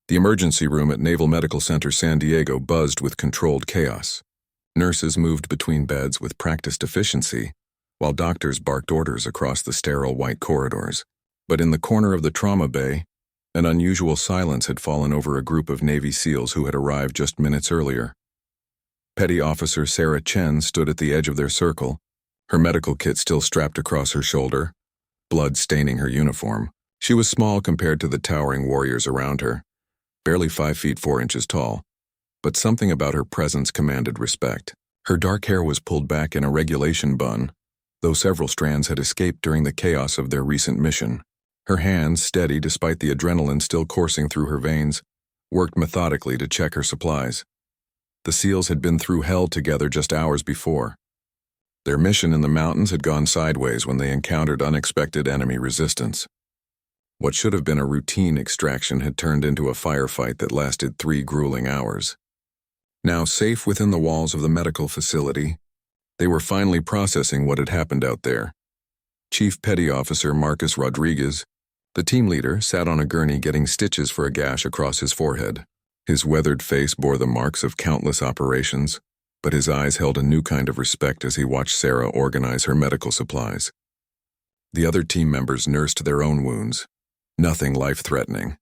The emergency room at Naval Medical Center San Diego buzzed with controlled chaos. Nurses moved between beds with practiced efficiency, while doctors barked orders across the sterile white corridors. But in the corner of the trauma bay, an unusual silence had fallen over a group of Navy SEALs who had arrived just minutes earlier. Petty Officer Sarah Chen stood at the edge of their circle, her medical kit still strapped across her shoulder, blood staining her uniform. She was small compared to the towering warriors around her, barely 5 feet 4 inches tall, but something about her presence commanded respect. Her dark hair was pulled back in a regulation bun, though several strands had escaped during the chaos of their recent mission. Her hands, steady despite the adrenaline still coursing through her veins, worked methodically to check her supplies. The SEALs had been through hell together just hours before. Their mission in the mountains had gone sideways when they encountered unexpected enemy resistance. What should have been a routine extraction had turned into a firefight that lasted 3 grueling hours. Now safe within the walls of the medical facility, they were finally processing what had happened out there. Chief Petty Officer Marcus Rodriguez, the team leader, sat on a gurney getting stitches for a gash across his forehead. His weathered face bore the marks of countless operations, but his eyes held a new kind of respect as he watched Sarah organize her medical supplies. The other team members nursed their own wounds, nothing life-threatening,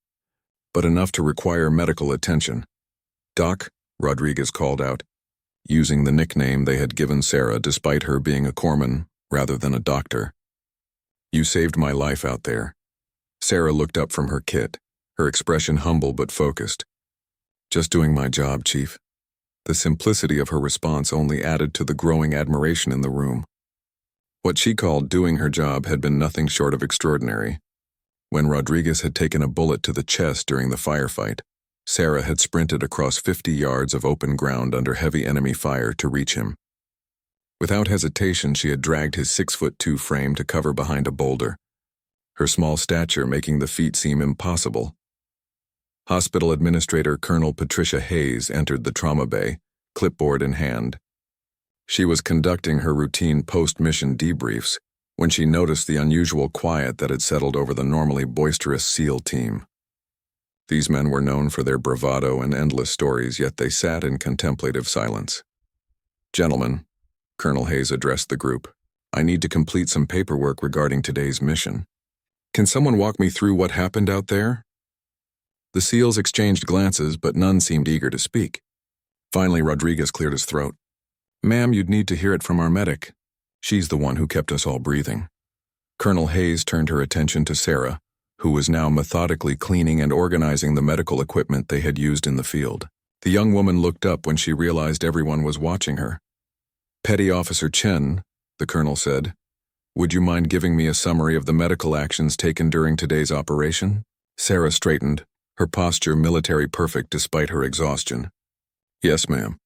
but enough to require medical attention. "Doc," Rodriguez called out, using the nickname they had given Sarah despite her being a corpsman rather than a doctor. "You saved my life out there." Sarah looked up from her kit, her expression humble but focused. "Just doing my job, Chief." The simplicity of her response only added to the growing admiration in the room. What she called doing her job had been nothing short of extraordinary. When Rodriguez had taken a bullet to the chest during the firefight, Sarah had sprinted across 50 yards of open ground under heavy enemy fire to reach him. Without hesitation, she had dragged his 6'2" frame to cover behind a boulder, her small stature making the feat seem impossible. Hospital Administrator Colonel Patricia Hayes entered the trauma bay, clipboard in hand. She was conducting her routine post-mission debriefs when she noticed the unusual quiet that had settled over the normally boisterous SEAL team. These men were known for their bravado and endless stories, yet they sat in contemplative silence. "Gentlemen," Colonel Hayes addressed the group, "I need to complete some paperwork regarding today's mission. Can someone walk me through what happened out there?" The SEALs exchanged glances, but none seemed eager to speak. Finally, Rodriguez cleared his throat. "Ma'am, you'd need to hear it from our medic. She's the one who kept us all breathing." Colonel Hayes turned her attention to Sarah, who was now methodically cleaning and organizing the medical equipment they had used in the field. The young woman looked up when she realized everyone was watching her. "Petty Officer Chen," the colonel said, "would you mind giving me a summary of the medical actions taken during today's operation?" Sarah straightened, her posture military perfect despite her exhaustion. "Yes, ma'am.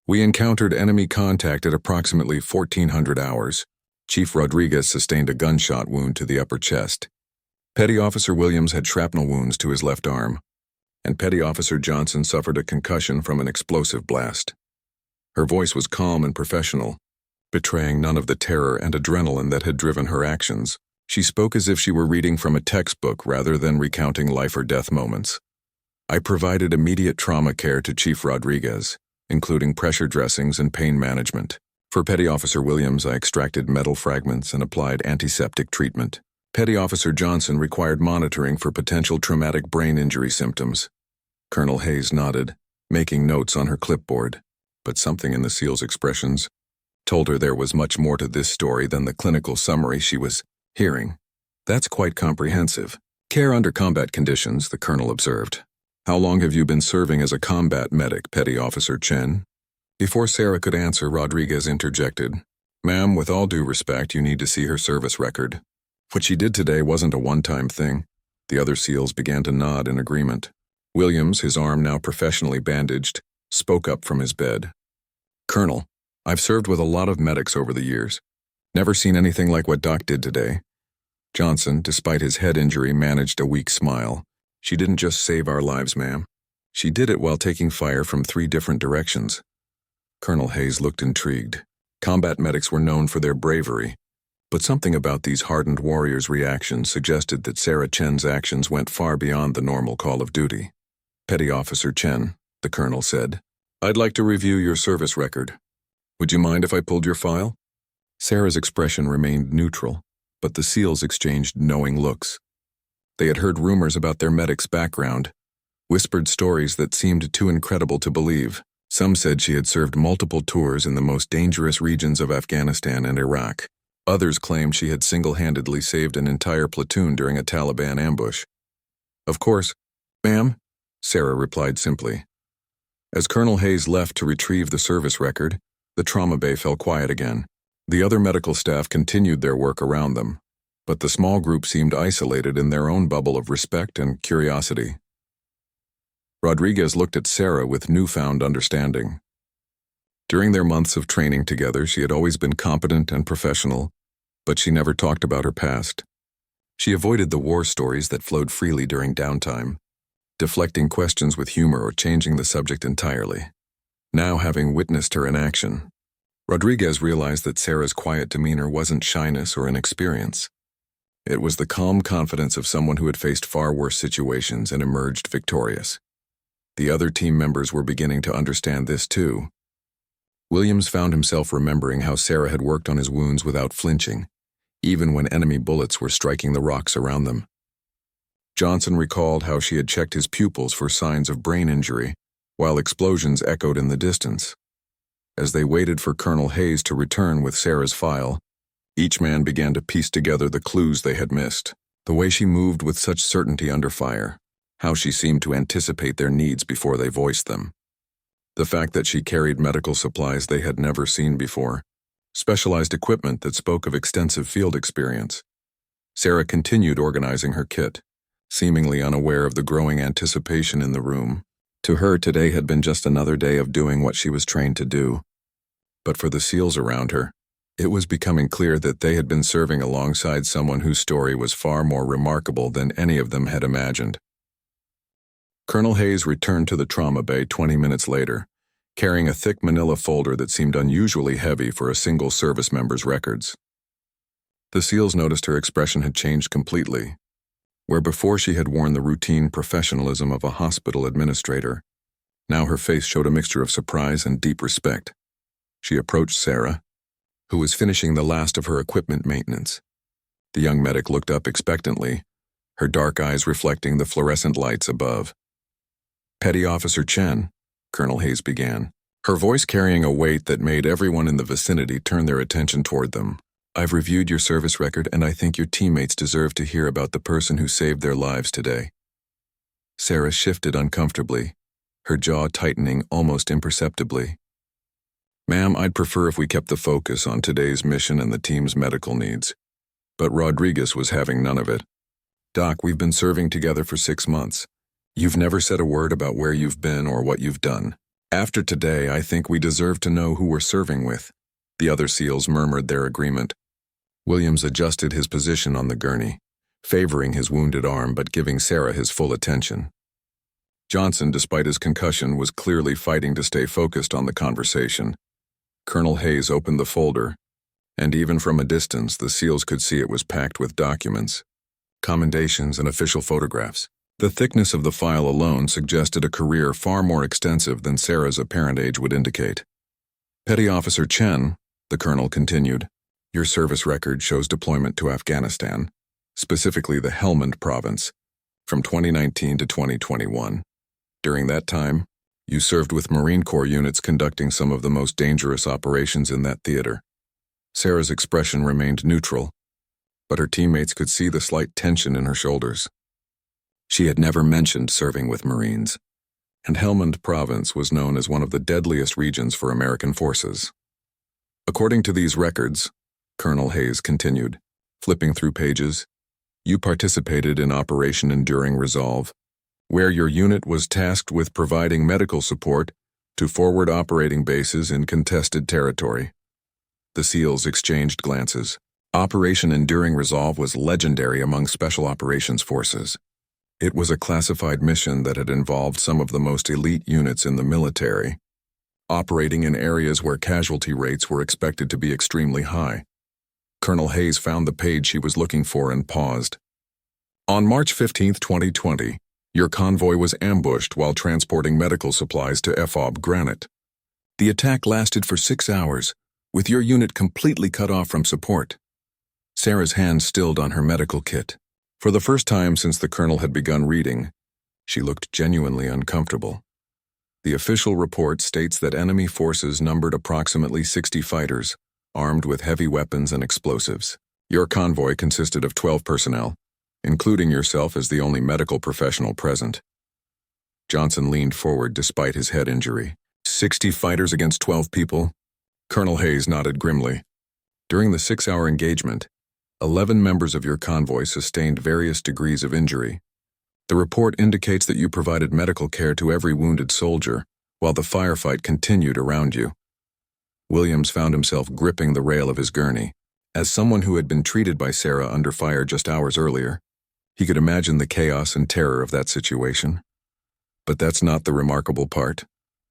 We encountered enemy contact at approximately 1400 hours. Chief Rodriguez sustained a gunshot wound to the upper chest. Petty Officer Williams had shrapnel wounds to his left arm, and Petty Officer Johnson suffered a concussion from an explosive blast." Her voice was calm and professional, betraying none of the terror and adrenaline that had driven her actions. She spoke as if she were reading from a textbook rather than recounting life-or-death moments. "I provided immediate trauma care to Chief Rodriguez, including pressure dressings and pain management. For Petty Officer Williams, I extracted metal fragments and applied antiseptic treatment. Petty Officer Johnson required monitoring for potential traumatic brain injury symptoms." Colonel Hayes nodded, making notes on her clipboard, but something in the SEAL's expressions told her there was much more to this story than the clinical summary she was hearing. "That's quite comprehensive. Care under combat conditions," the colonel observed. "How long have you been serving as a combat medic, Petty Officer Chen?" Before Sarah could answer, Rodriguez interjected. "Ma'am, with all due respect, you need to see her service record. What she did today wasn't a one-time thing." The other SEALs began to nod in agreement. Williams, his arm now professionally bandaged, spoke up from his bed. "Colonel, I've served with a lot of medics over the years. Never seen anything like what Doc did today." Johnson, despite his head injury, managed a weak smile. "She didn't just save our lives, ma'am. She did it while taking fire from 3 different directions." Colonel Hayes looked intrigued. Combat medics were known for their bravery, but something about these hardened warriors' reactions suggested that Sarah Chen's actions went far beyond the normal call of duty. Petty Officer Chen, the colonel said. I'd like to review your service record. Would you mind if I pulled your file? Sarah's expression remained neutral, but the SEALs exchanged knowing looks. They had heard rumors about their medic's background, whispered stories that seemed too incredible to believe. Some said she had served multiple tours in the most dangerous regions of Afghanistan and Iraq. Others claimed she had single-handedly saved an entire platoon during a Taliban ambush. Of course, ma'am, Sarah replied simply. As Colonel Hayes left to retrieve the service record, the trauma bay fell quiet again. The other medical staff continued their work around them, but the small group seemed isolated in their own bubble of respect and curiosity. Rodriguez looked at Sarah with newfound understanding. During their months of training together, she had always been competent and professional, but she never talked about her past. She avoided the war stories that flowed freely during downtime, deflecting questions with humor or changing the subject entirely. Now, having witnessed her in action, Rodriguez realized that Sarah's quiet demeanor wasn't shyness or inexperience. It was the calm confidence of someone who had faced far worse situations and emerged victorious. The other team members were beginning to understand this too. Williams found himself remembering how Sarah had worked on his wounds without flinching, even when enemy bullets were striking the rocks around them. Johnson recalled how she had checked his pupils for signs of brain injury, while explosions echoed in the distance. As they waited for Colonel Hayes to return with Sarah's file, each man began to piece together the clues they had missed. The way she moved with such certainty under fire, how she seemed to anticipate their needs before they voiced them. The fact that she carried medical supplies they had never seen before, specialized equipment that spoke of extensive field experience. Sarah continued organizing her kit, seemingly unaware of the growing anticipation in the room. To her, today had been just another day of doing what she was trained to do. But for the SEALs around her, it was becoming clear that they had been serving alongside someone whose story was far more remarkable than any of them had imagined. Colonel Hayes returned to the trauma bay 20 minutes later, carrying a thick manila folder that seemed unusually heavy for a single service member's records. The SEALs noticed her expression had changed completely. Where before she had worn the routine professionalism of a hospital administrator, now her face showed a mixture of surprise and deep respect. She approached Sarah, who was finishing the last of her equipment maintenance. The young medic looked up expectantly, her dark eyes reflecting the fluorescent lights above. Petty Officer Chen, Colonel Hayes began, her voice carrying a weight that made everyone in the vicinity turn their attention toward them. I've reviewed your service record, and I think your teammates deserve to hear about the person who saved their lives today. Sarah shifted uncomfortably, her jaw tightening almost imperceptibly. Ma'am, I'd prefer if we kept the focus on today's mission and the team's medical needs. But Rodriguez was having none of it. Doc, we've been serving together for 6 months. You've never said a word about where you've been or what you've done. After today, I think we deserve to know who we're serving with. The other SEALs murmured their agreement. Williams adjusted his position on the gurney, favoring his wounded arm but giving Sarah his full attention. Johnson, despite his concussion, was clearly fighting to stay focused on the conversation. Colonel Hayes opened the folder, and even from a distance, the SEALs could see it was packed with documents, commendations, and official photographs. The thickness of the file alone suggested a career far more extensive than Sarah's apparent age would indicate. Petty Officer Chen, the colonel continued, your service record shows deployment to Afghanistan, specifically the Helmand province, from 2019 to 2021. During that time, you served with Marine Corps units conducting some of the most dangerous operations in that theater. Sarah's expression remained neutral, but her teammates could see the slight tension in her shoulders. She had never mentioned serving with Marines, and Helmand province was known as one of the deadliest regions for American forces. According to these records, Colonel Hayes continued, flipping through pages, you participated in Operation Enduring Resolve, where your unit was tasked with providing medical support to forward operating bases in contested territory. The SEALs exchanged glances. Operation Enduring Resolve was legendary among Special Operations Forces. It was a classified mission that had involved some of the most elite units in the military, operating in areas where casualty rates were expected to be extremely high. Colonel Hayes found the page she was looking for and paused. On March 15, 2020, Your convoy was ambushed while transporting medical supplies to FOB Granite. The attack lasted for 6 hours, with your unit completely cut off from support. Sarah's hand stilled on her medical kit. For the first time since the colonel had begun reading, she looked genuinely uncomfortable. The official report states that enemy forces numbered approximately 60 fighters, armed with heavy weapons and explosives. Your convoy consisted of 12 personnel, including yourself as the only medical professional present. Johnson leaned forward despite his head injury. 60 fighters against 12 people? Colonel Hayes nodded grimly. During the 6-hour engagement, 11 members of your convoy sustained various degrees of injury. The report indicates that you provided medical care to every wounded soldier, while the firefight continued around you. Williams found himself gripping the rail of his gurney. As someone who had been treated by Sarah under fire just hours earlier, he could imagine the chaos and terror of that situation. But that's not the remarkable part,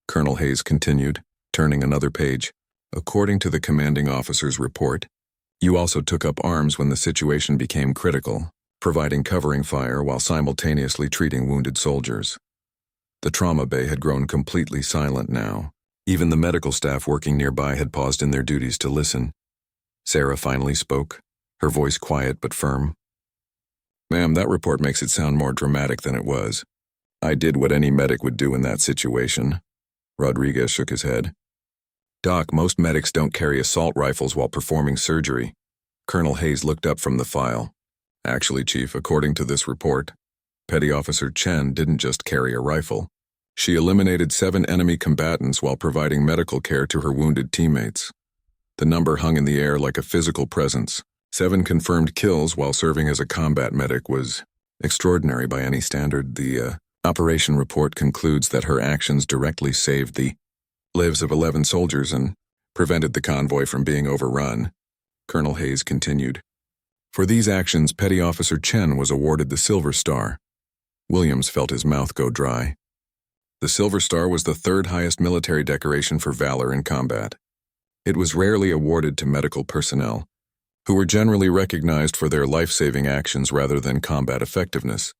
Colonel Hayes continued, turning another page. According to the commanding officer's report, you also took up arms when the situation became critical, providing covering fire while simultaneously treating wounded soldiers. The trauma bay had grown completely silent now. Even the medical staff working nearby had paused in their duties to listen. Sarah finally spoke, her voice quiet but firm. Ma'am, that report makes it sound more dramatic than it was. I did what any medic would do in that situation. Rodriguez shook his head. Doc, most medics don't carry assault rifles while performing surgery. Colonel Hayes looked up from the file. Actually, Chief, according to this report, Petty Officer Chen didn't just carry a rifle. She eliminated 7 enemy combatants while providing medical care to her wounded teammates. The number hung in the air like a physical presence. 7 confirmed kills while serving as a combat medic was extraordinary by any standard. The operation report concludes that her actions directly saved the lives of 11 soldiers and prevented the convoy from being overrun. Colonel Hayes continued. For these actions, Petty Officer Chen was awarded the Silver Star. Williams felt his mouth go dry. The Silver Star was the 3rd highest military decoration for valor in combat. It was rarely awarded to medical personnel, who were generally recognized for their life-saving actions rather than combat effectiveness.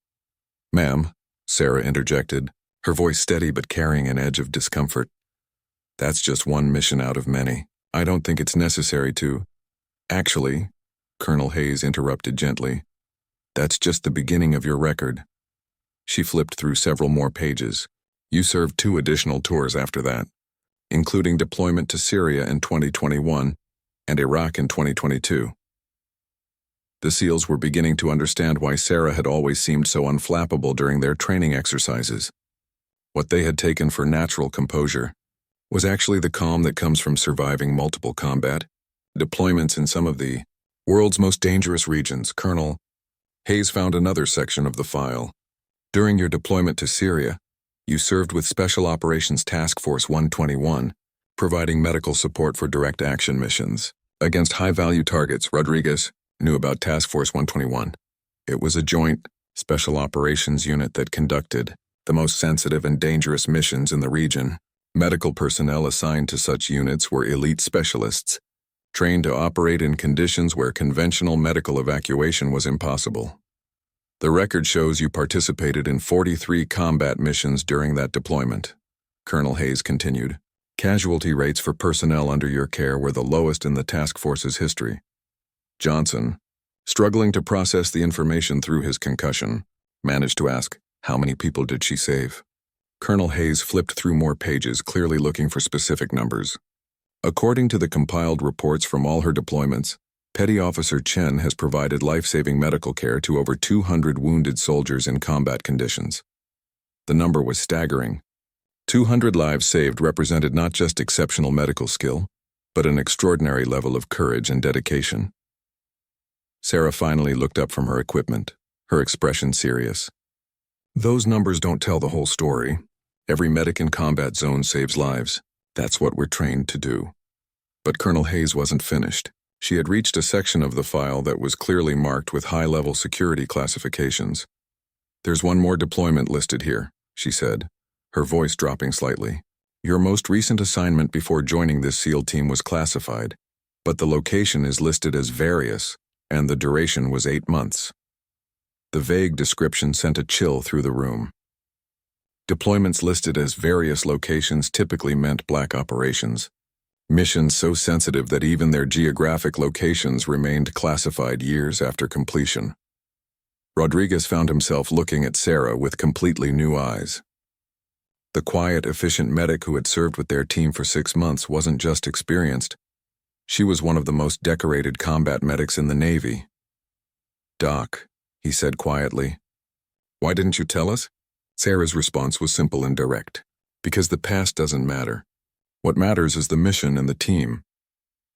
Ma'am, Sarah interjected, her voice steady but carrying an edge of discomfort. That's just one mission out of many. I don't think it's necessary to. Actually, Colonel Hayes interrupted gently, that's just the beginning of your record. She flipped through several more pages. You served 2 additional tours after that, including deployment to Syria in 2021 and Iraq in 2022. The SEALs were beginning to understand why Sarah had always seemed so unflappable during their training exercises. What they had taken for natural composure was actually the calm that comes from surviving multiple combat deployments in some of the world's most dangerous regions. Colonel Hayes found another section of the file. During your deployment to Syria, you served with Special Operations Task Force 121, providing medical support for direct action missions against high-value targets. Rodriguez knew about Task Force 121. It was a joint special operations unit that conducted the most sensitive and dangerous missions in the region. Medical personnel assigned to such units were elite specialists, trained to operate in conditions where conventional medical evacuation was impossible. The record shows you participated in 43 combat missions during that deployment. Colonel Hayes continued. Casualty rates for personnel under your care were the lowest in the task force's history. Johnson, struggling to process the information through his concussion, managed to ask, how many people did she save? Colonel Hayes flipped through more pages, clearly looking for specific numbers. According to the compiled reports from all her deployments, Petty Officer Chen has provided life-saving medical care to over 200 wounded soldiers in combat conditions. The number was staggering. 200 lives saved represented not just exceptional medical skill, but an extraordinary level of courage and dedication. Sarah finally looked up from her equipment, her expression serious. Those numbers don't tell the whole story. Every medic in combat zone saves lives. That's what we're trained to do. But Colonel Hayes wasn't finished. She had reached a section of the file that was clearly marked with high-level security classifications. There's one more deployment listed here, she said, her voice dropping slightly. Your most recent assignment before joining this SEAL team was classified, but the location is listed as various, and the duration was 8 months. The vague description sent a chill through the room. Deployments listed as various locations typically meant black operations. Missions so sensitive that even their geographic locations remained classified years after completion. Rodriguez found himself looking at Sarah with completely new eyes. The quiet, efficient medic who had served with their team for 6 months wasn't just experienced. She was one of the most decorated combat medics in the Navy. "Doc," he said quietly. "Why didn't you tell us?" Sarah's response was simple and direct. "Because the past doesn't matter. What matters is the mission and the team."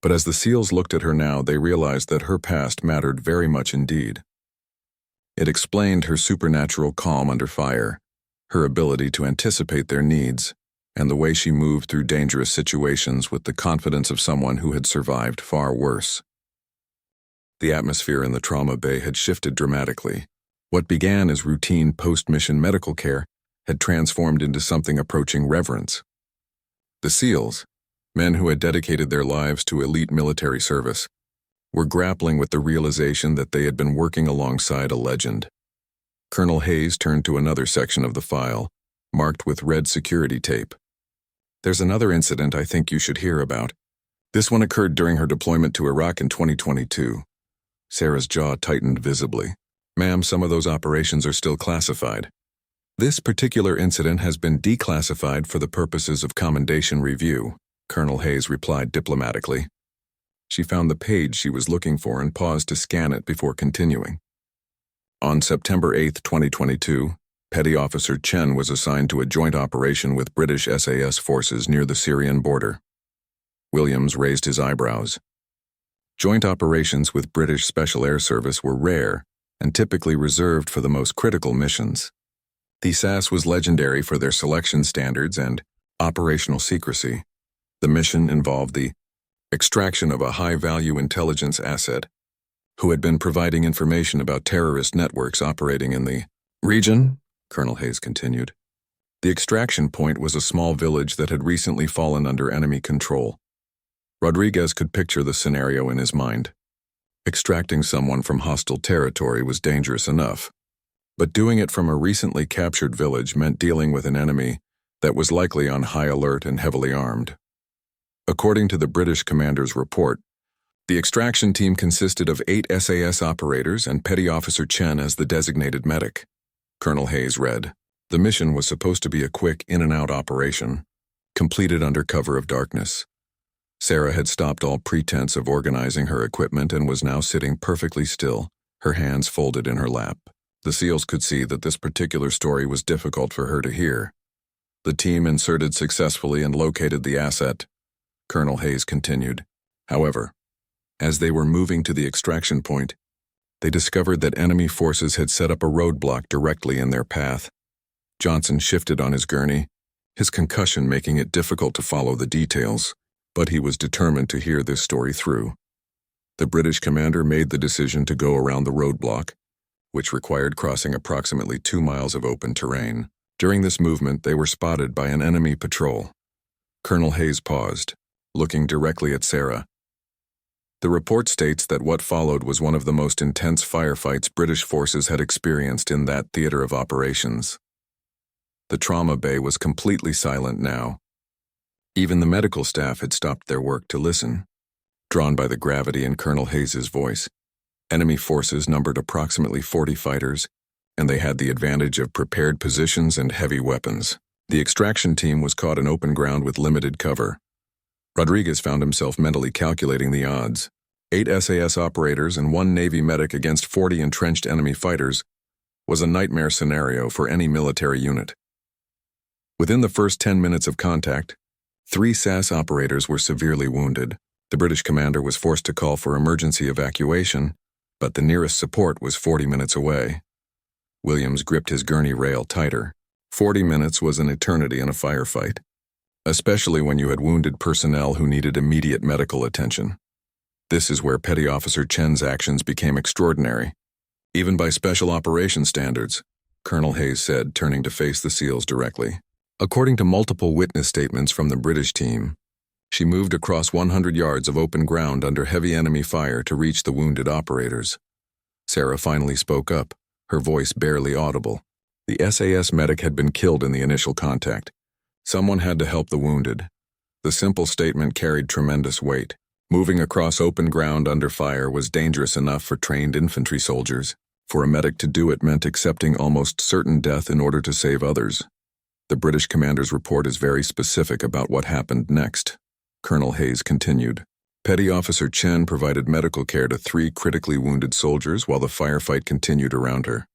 But as the SEALs looked at her now, they realized that her past mattered very much indeed. It explained her supernatural calm under fire, her ability to anticipate their needs, and the way she moved through dangerous situations with the confidence of someone who had survived far worse. The atmosphere in the trauma bay had shifted dramatically. What began as routine post-mission medical care had transformed into something approaching reverence. The SEALs, men who had dedicated their lives to elite military service, were grappling with the realization that they had been working alongside a legend. Colonel Hayes turned to another section of the file, marked with red security tape. "There's another incident I think you should hear about. This one occurred during her deployment to Iraq in 2022. Sarah's jaw tightened visibly. "Ma'am, some of those operations are still classified. This particular incident has been declassified for the purposes of commendation review," Colonel Hayes replied diplomatically. She found the page she was looking for and paused to scan it before continuing. On September 8, 2022, Petty Officer Chen was assigned to a joint operation with British SAS forces near the Syrian border. Williams raised his eyebrows. Joint operations with British Special Air Service were rare and typically reserved for the most critical missions. The SAS was legendary for their selection standards and operational secrecy. The mission involved the extraction of a high-value intelligence asset who had been providing information about terrorist networks operating in the region, Colonel Hayes continued. The extraction point was a small village that had recently fallen under enemy control. Rodriguez could picture the scenario in his mind. Extracting someone from hostile territory was dangerous enough, but doing it from a recently captured village meant dealing with an enemy that was likely on high alert and heavily armed. According to the British commander's report, the extraction team consisted of 8 SAS operators and Petty Officer Chen as the designated medic. Colonel Hayes read, "The mission was supposed to be a quick in-and-out operation, completed under cover of darkness." Sarah had stopped all pretense of organizing her equipment and was now sitting perfectly still, her hands folded in her lap. The SEALs could see that this particular story was difficult for her to hear. "The team inserted successfully and located the asset," Colonel Hayes continued. "However, as they were moving to the extraction point, they discovered that enemy forces had set up a roadblock directly in their path. Johnson shifted on his gurney, his concussion making it difficult to follow the details, but he was determined to hear this story through. The British commander made the decision to go around the roadblock, which required crossing approximately 2 miles of open terrain. During this movement, they were spotted by an enemy patrol. Colonel Hayes paused, looking directly at Sarah. The report states that what followed was one of the most intense firefights British forces had experienced in that theater of operations. The trauma bay was completely silent now. Even the medical staff had stopped their work to listen, drawn by the gravity in Colonel Hayes's voice. Enemy forces numbered approximately 40 fighters, and they had the advantage of prepared positions and heavy weapons. The extraction team was caught in open ground with limited cover. Rodriguez found himself mentally calculating the odds. 8 SAS operators and 1 Navy medic against 40 entrenched enemy fighters was a nightmare scenario for any military unit. Within the first 10 minutes of contact, 3 SAS operators were severely wounded. The British commander was forced to call for emergency evacuation, but the nearest support was 40 minutes away. Williams gripped his gurney rail tighter. 40 minutes was an eternity in a firefight, especially when you had wounded personnel who needed immediate medical attention. This is where Petty Officer Chen's actions became extraordinary, even by special operations standards, Colonel Hayes said, turning to face the SEALs directly. According to multiple witness statements from the British team, she moved across 100 yards of open ground under heavy enemy fire to reach the wounded operators. Sarah finally spoke up, her voice barely audible. The SAS medic had been killed in the initial contact. Someone had to help the wounded. The simple statement carried tremendous weight. Moving across open ground under fire was dangerous enough for trained infantry soldiers. For a medic to do it meant accepting almost certain death in order to save others. The British commander's report is very specific about what happened next. Colonel Hayes continued. Petty Officer Chen provided medical care to 3 critically wounded soldiers while the firefight continued around her.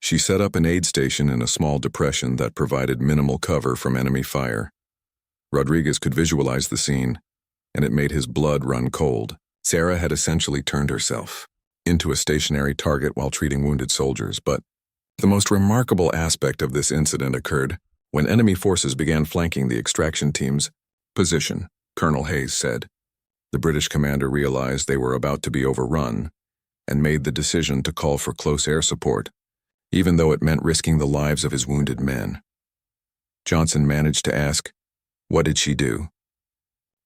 She set up an aid station in a small depression that provided minimal cover from enemy fire. Rodriguez could visualize the scene, and it made his blood run cold. Sarah had essentially turned herself into a stationary target while treating wounded soldiers, but the most remarkable aspect of this incident occurred when enemy forces began flanking the extraction team's position, Colonel Hayes said. The British commander realized they were about to be overrun and made the decision to call for close air support, even though it meant risking the lives of his wounded men. Johnson managed to ask, "What did she do?"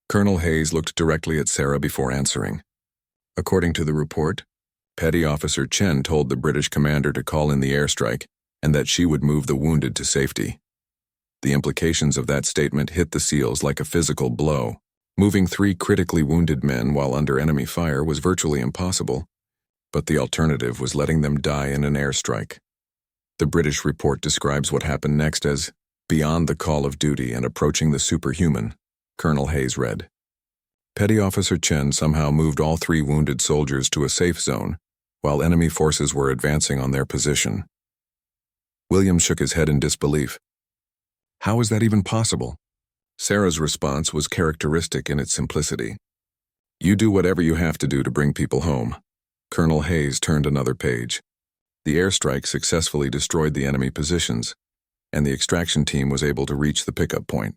Colonel Hayes looked directly at Sarah before answering. According to the report, Petty Officer Chen told the British commander to call in the airstrike and that she would move the wounded to safety. The implications of that statement hit the SEALs like a physical blow. Moving 3 critically wounded men while under enemy fire was virtually impossible, but the alternative was letting them die in an airstrike. The British report describes what happened next as beyond the call of duty and approaching the superhuman. Colonel Hayes read. Petty Officer Chen somehow moved all 3 wounded soldiers to a safe zone while enemy forces were advancing on their position. William shook his head in disbelief. How is that even possible? Sarah's response was characteristic in its simplicity. You do whatever you have to do to bring people home. Colonel Hayes turned another page. The airstrike successfully destroyed the enemy positions, and the extraction team was able to reach the pickup point.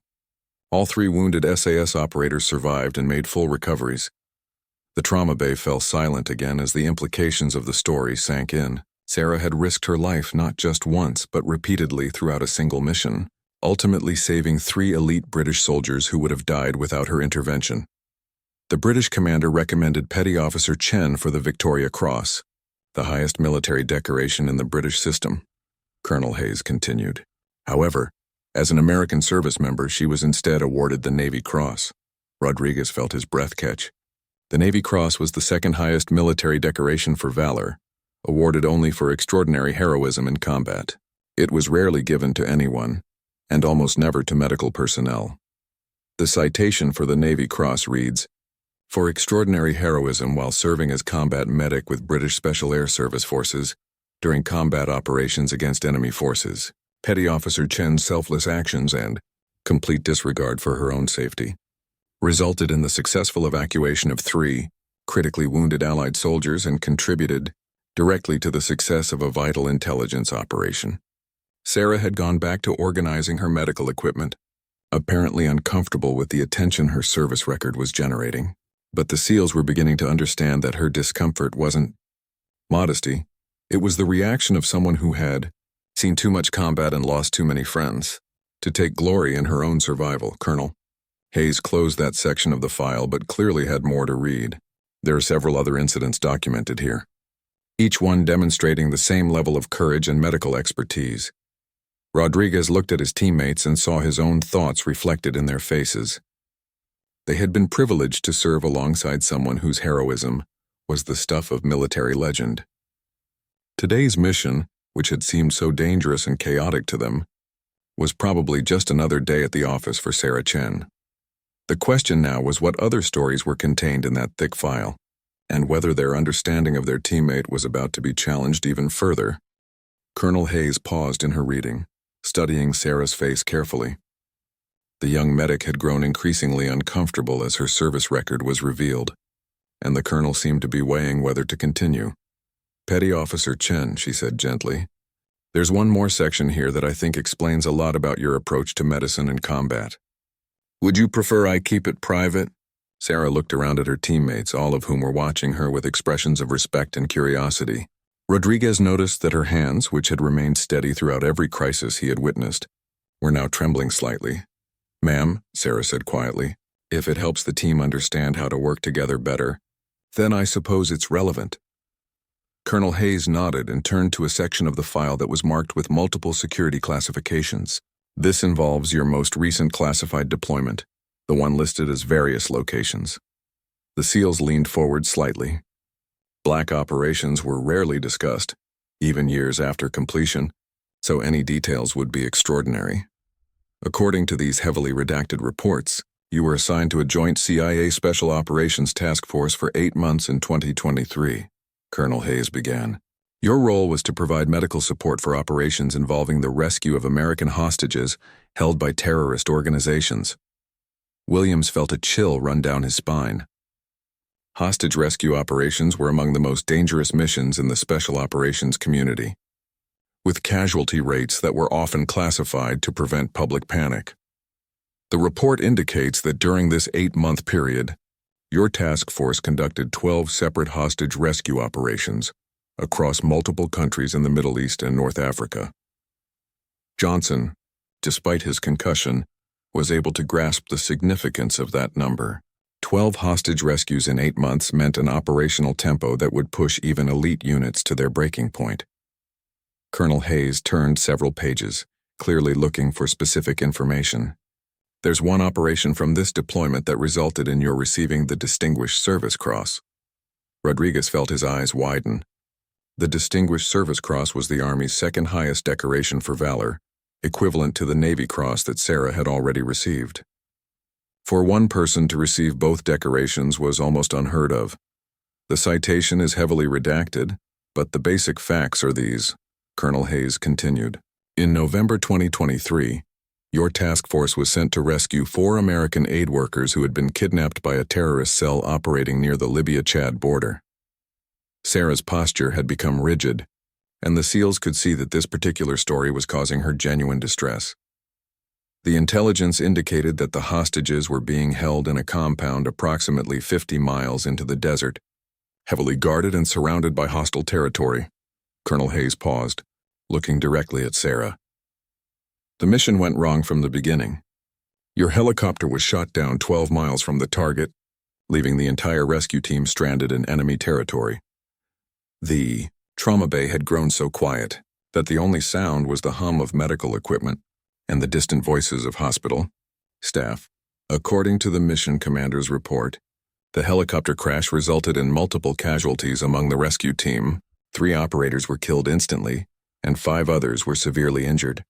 All 3 wounded SAS operators survived and made full recoveries. The trauma bay fell silent again as the implications of the story sank in. Sarah had risked her life not just once but repeatedly throughout a single mission, ultimately saving 3 elite British soldiers who would have died without her intervention. The British commander recommended Petty Officer Chen for the Victoria Cross, the highest military decoration in the British system. Colonel Hayes continued. However, as an American service member, she was instead awarded the Navy Cross. Rodriguez felt his breath catch. The Navy Cross was the 2nd highest military decoration for valor, awarded only for extraordinary heroism in combat. It was rarely given to anyone, and almost never to medical personnel. The citation for the Navy Cross reads, "For extraordinary heroism while serving as combat medic with British Special Air Service Forces during combat operations against enemy forces, Petty Officer Chen's selfless actions and complete disregard for her own safety resulted in the successful evacuation of 3 critically wounded Allied soldiers and contributed directly to the success of a vital intelligence operation." Sarah had gone back to organizing her medical equipment, apparently uncomfortable with the attention her service record was generating. But the SEALs were beginning to understand that her discomfort wasn't modesty. It was the reaction of someone who had seen too much combat and lost too many friends to take glory in her own survival. Colonel Hayes closed that section of the file but clearly had more to read. There are several other incidents documented here, each one demonstrating the same level of courage and medical expertise. Rodriguez looked at his teammates and saw his own thoughts reflected in their faces. They had been privileged to serve alongside someone whose heroism was the stuff of military legend. Today's mission, which had seemed so dangerous and chaotic to them, was probably just another day at the office for Sarah Chen. The question now was what other stories were contained in that thick file, and whether their understanding of their teammate was about to be challenged even further. Colonel Hayes paused in her reading, studying Sarah's face carefully. The young medic had grown increasingly uncomfortable as her service record was revealed, and the colonel seemed to be weighing whether to continue. "Petty Officer Chen," she said gently, "there's one more section here that I think explains a lot about your approach to medicine and combat. Would you prefer I keep it private?" Sarah looked around at her teammates, all of whom were watching her with expressions of respect and curiosity. Rodriguez noticed that her hands, which had remained steady throughout every crisis he had witnessed, were now trembling slightly. "Ma'am," Sarah said quietly, "if it helps the team understand how to work together better, then I suppose it's relevant." Colonel Hayes nodded and turned to a section of the file that was marked with multiple security classifications. This involves your most recent classified deployment, the one listed as various locations. The SEALs leaned forward slightly. Black operations were rarely discussed, even years after completion, so any details would be extraordinary. According to these heavily redacted reports, you were assigned to a joint CIA Special Operations Task Force for 8 months in 2023, Colonel Hayes began. Your role was to provide medical support for operations involving the rescue of American hostages held by terrorist organizations. Williams felt a chill run down his spine. Hostage rescue operations were among the most dangerous missions in the special operations community, with casualty rates that were often classified to prevent public panic. The report indicates that during this 8-month period, your task force conducted 12 separate hostage rescue operations across multiple countries in the Middle East and North Africa. Johnson, despite his concussion, was able to grasp the significance of that number. 12 hostage rescues in 8 months meant an operational tempo that would push even elite units to their breaking point. Colonel Hayes turned several pages, clearly looking for specific information. There's one operation from this deployment that resulted in your receiving the Distinguished Service Cross. Rodriguez felt his eyes widen. The Distinguished Service Cross was the Army's second highest decoration for valor, equivalent to the Navy Cross that Sarah had already received. For one person to receive both decorations was almost unheard of. The citation is heavily redacted, but the basic facts are these, Colonel Hayes continued. In November 2023, your task force was sent to rescue 4 American aid workers who had been kidnapped by a terrorist cell operating near the Libya-Chad border. Sarah's posture had become rigid, and the SEALs could see that this particular story was causing her genuine distress. The intelligence indicated that the hostages were being held in a compound approximately 50 miles into the desert, heavily guarded and surrounded by hostile territory. Colonel Hayes paused, looking directly at Sarah. The mission went wrong from the beginning. Your helicopter was shot down 12 miles from the target, leaving the entire rescue team stranded in enemy territory. The trauma bay had grown so quiet that the only sound was the hum of medical equipment and the distant voices of hospital staff. According to the mission commander's report, the helicopter crash resulted in multiple casualties among the rescue team. 3 operators were killed instantly, and 5 others were severely injured.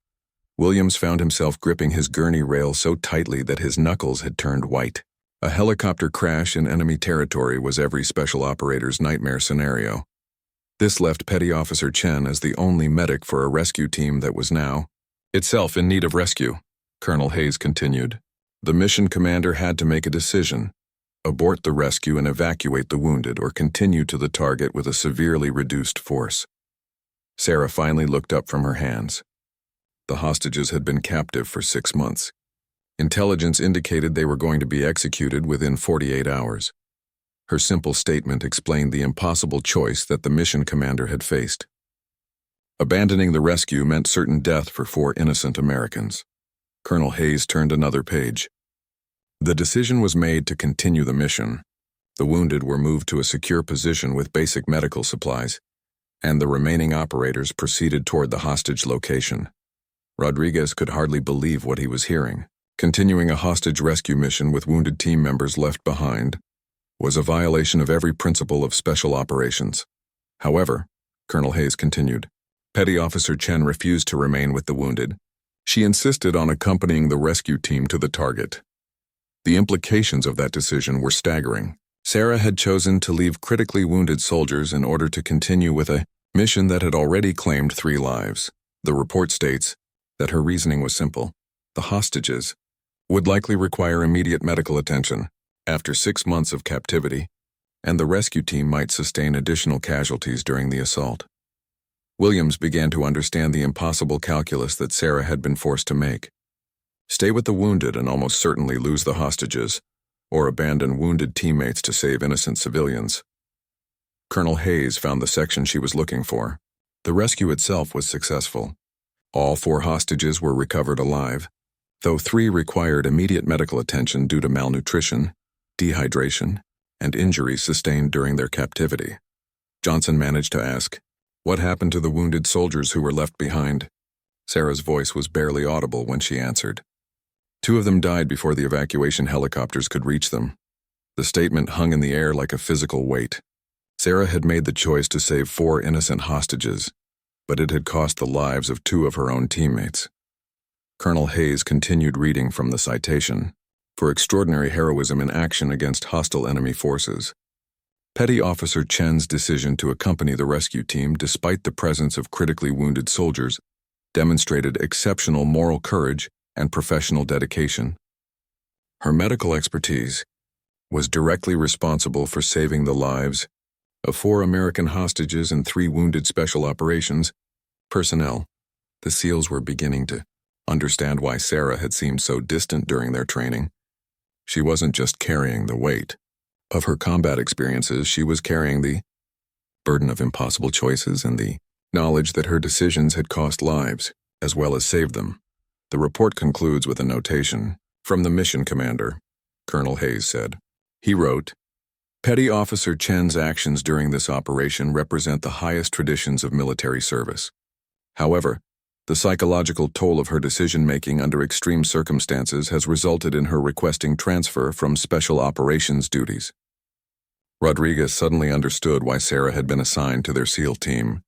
Williams found himself gripping his gurney rail so tightly that his knuckles had turned white. A helicopter crash in enemy territory was every special operator's nightmare scenario. This left Petty Officer Chen as the only medic for a rescue team that was now itself in need of rescue, Colonel Hayes continued. The mission commander had to make a decision: abort the rescue and evacuate the wounded, or continue to the target with a severely reduced force. Sarah finally looked up from her hands. The hostages had been captive for 6 months. Intelligence indicated they were going to be executed within 48 hours. Her simple statement explained the impossible choice that the mission commander had faced. Abandoning the rescue meant certain death for 4 innocent Americans. Colonel Hayes turned another page. The decision was made to continue the mission. The wounded were moved to a secure position with basic medical supplies, and the remaining operators proceeded toward the hostage location. Rodriguez could hardly believe what he was hearing. Continuing a hostage rescue mission with wounded team members left behind was a violation of every principle of special operations. However, Colonel Hayes continued, Petty Officer Chen refused to remain with the wounded. She insisted on accompanying the rescue team to the target. The implications of that decision were staggering. Sarah had chosen to leave critically wounded soldiers in order to continue with a mission that had already claimed 3 lives. The report states that her reasoning was simple. The hostages would likely require immediate medical attention after 6 months of captivity, and the rescue team might sustain additional casualties during the assault. Williams began to understand the impossible calculus that Sarah had been forced to make. Stay with the wounded and almost certainly lose the hostages, or abandon wounded teammates to save innocent civilians. Colonel Hayes found the section she was looking for. The rescue itself was successful. All 4 hostages were recovered alive, though 3 required immediate medical attention due to malnutrition, dehydration, and injuries sustained during their captivity. Johnson managed to ask. What happened to the wounded soldiers who were left behind? Sarah's voice was barely audible when she answered. 2 of them died before the evacuation helicopters could reach them. The statement hung in the air like a physical weight. Sarah had made the choice to save 4 innocent hostages, but it had cost the lives of 2 of her own teammates. Colonel Hayes continued reading from the citation. For extraordinary heroism in action against hostile enemy forces. Petty Officer Chen's decision to accompany the rescue team despite the presence of critically wounded soldiers demonstrated exceptional moral courage and professional dedication. Her medical expertise was directly responsible for saving the lives of 4 American hostages and 3 wounded special operations personnel. The SEALs were beginning to understand why Sarah had seemed so distant during their training. She wasn't just carrying the weight of her combat experiences, she was carrying the burden of impossible choices and the knowledge that her decisions had cost lives, as well as saved them. The report concludes with a notation from the mission commander, Colonel Hayes said. He wrote, Petty Officer Chen's actions during this operation represent the highest traditions of military service. However, the psychological toll of her decision-making under extreme circumstances has resulted in her requesting transfer from special operations duties. Rodriguez suddenly understood why Sarah had been assigned to their SEAL team.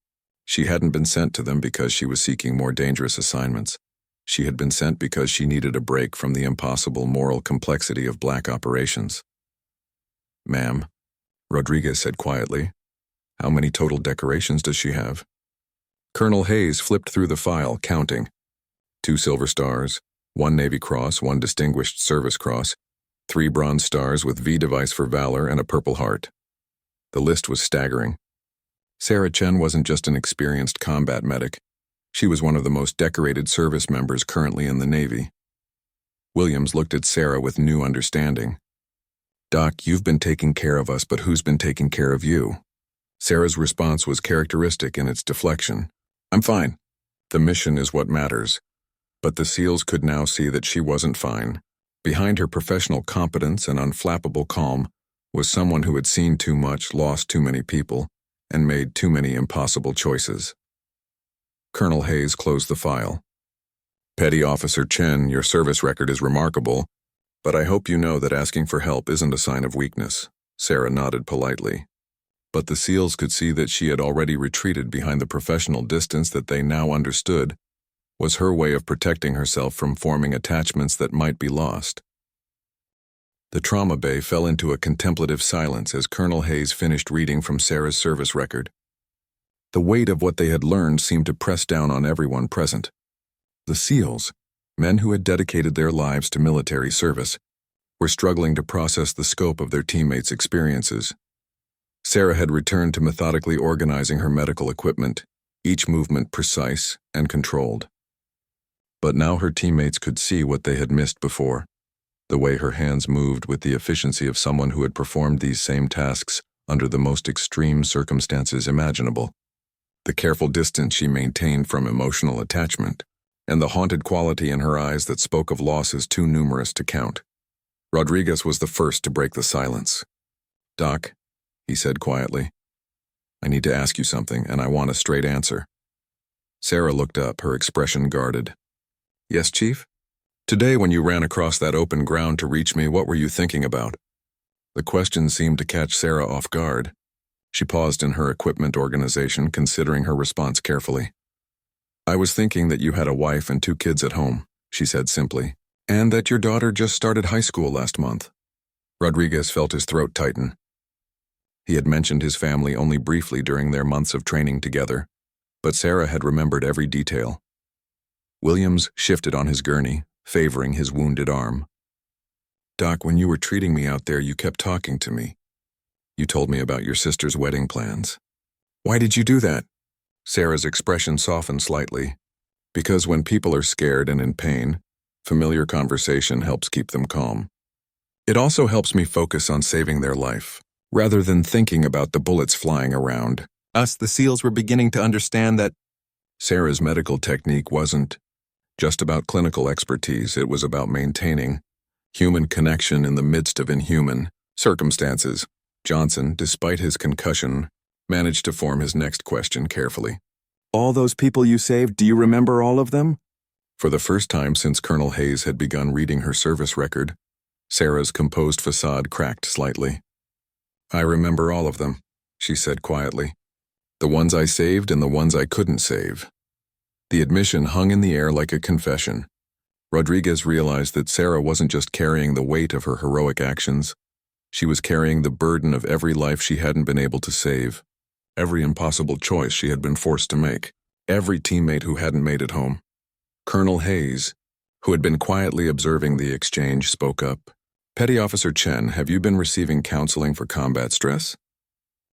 She hadn't been sent to them because she was seeking more dangerous assignments. She had been sent because she needed a break from the impossible moral complexity of black operations. Ma'am, Rodriguez said quietly, how many total decorations does she have? Colonel Hayes flipped through the file, counting. 2 Silver Stars, 1 Navy Cross, 1 Distinguished Service Cross, 3 Bronze Stars with V device for Valor and a Purple Heart. The list was staggering. Sarah Chen wasn't just an experienced combat medic. She was one of the most decorated service members currently in the Navy. Williams looked at Sarah with new understanding. Doc, you've been taking care of us, but who's been taking care of you? Sarah's response was characteristic in its deflection. I'm fine. The mission is what matters. But the SEALs could now see that she wasn't fine. Behind her professional competence and unflappable calm was someone who had seen too much, lost too many people, and made too many impossible choices. Colonel Hayes closed the file. Petty Officer Chen, your service record is remarkable, but I hope you know that asking for help isn't a sign of weakness. Sarah nodded politely. But the SEALs could see that she had already retreated behind the professional distance that they now understood was her way of protecting herself from forming attachments that might be lost. The trauma bay fell into a contemplative silence as Colonel Hayes finished reading from Sarah's service record. The weight of what they had learned seemed to press down on everyone present. The SEALs, men who had dedicated their lives to military service, were struggling to process the scope of their teammates' experiences. Sarah had returned to methodically organizing her medical equipment, each movement precise and controlled. But now her teammates could see what they had missed before, the way her hands moved with the efficiency of someone who had performed these same tasks under the most extreme circumstances imaginable. The careful distance she maintained from emotional attachment, and the haunted quality in her eyes that spoke of losses too numerous to count. Rodriguez was the first to break the silence. Doc, he said quietly, I need to ask you something, and I want a straight answer. Sarah looked up, her expression guarded. Yes, Chief? Today when you ran across that open ground to reach me, what were you thinking about? The question seemed to catch Sarah off guard. She paused in her equipment organization, considering her response carefully. I was thinking that you had a wife and 2 kids at home, she said simply, and that your daughter just started high school last month. Rodriguez felt his throat tighten. He had mentioned his family only briefly during their months of training together, but Sarah had remembered every detail. Williams shifted on his gurney, favoring his wounded arm. Doc, when you were treating me out there, you kept talking to me. You told me about your sister's wedding plans. Why did you do that? Sarah's expression softened slightly. Because when people are scared and in pain, familiar conversation helps keep them calm. It also helps me focus on saving their life, rather than thinking about the bullets flying around. The SEALs were beginning to understand that Sarah's medical technique wasn't just about clinical expertise, it was about maintaining human connection in the midst of inhuman circumstances. Johnson, despite his concussion, managed to form his next question carefully. All those people you saved, do you remember all of them? For the first time since Colonel Hayes had begun reading her service record, Sarah's composed facade cracked slightly. I remember all of them, she said quietly. The ones I saved and the ones I couldn't save. The admission hung in the air like a confession. Rodriguez realized that Sarah wasn't just carrying the weight of her heroic actions. She was carrying the burden of every life she hadn't been able to save, every impossible choice she had been forced to make, every teammate who hadn't made it home. Colonel Hayes, who had been quietly observing the exchange, spoke up. Petty Officer Chen, have you been receiving counseling for combat stress?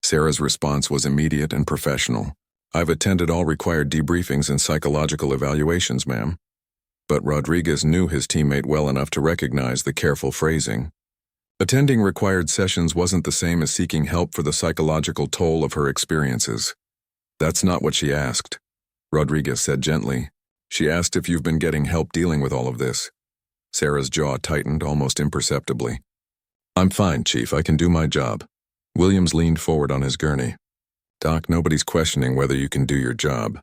Sarah's response was immediate and professional. I've attended all required debriefings and psychological evaluations, ma'am. But Rodriguez knew his teammate well enough to recognize the careful phrasing. Attending required sessions wasn't the same as seeking help for the psychological toll of her experiences. That's not what she asked, Rodriguez said gently. She asked if you've been getting help dealing with all of this. Sarah's jaw tightened almost imperceptibly. I'm fine, Chief. I can do my job. Williams leaned forward on his gurney. Doc, nobody's questioning whether you can do your job.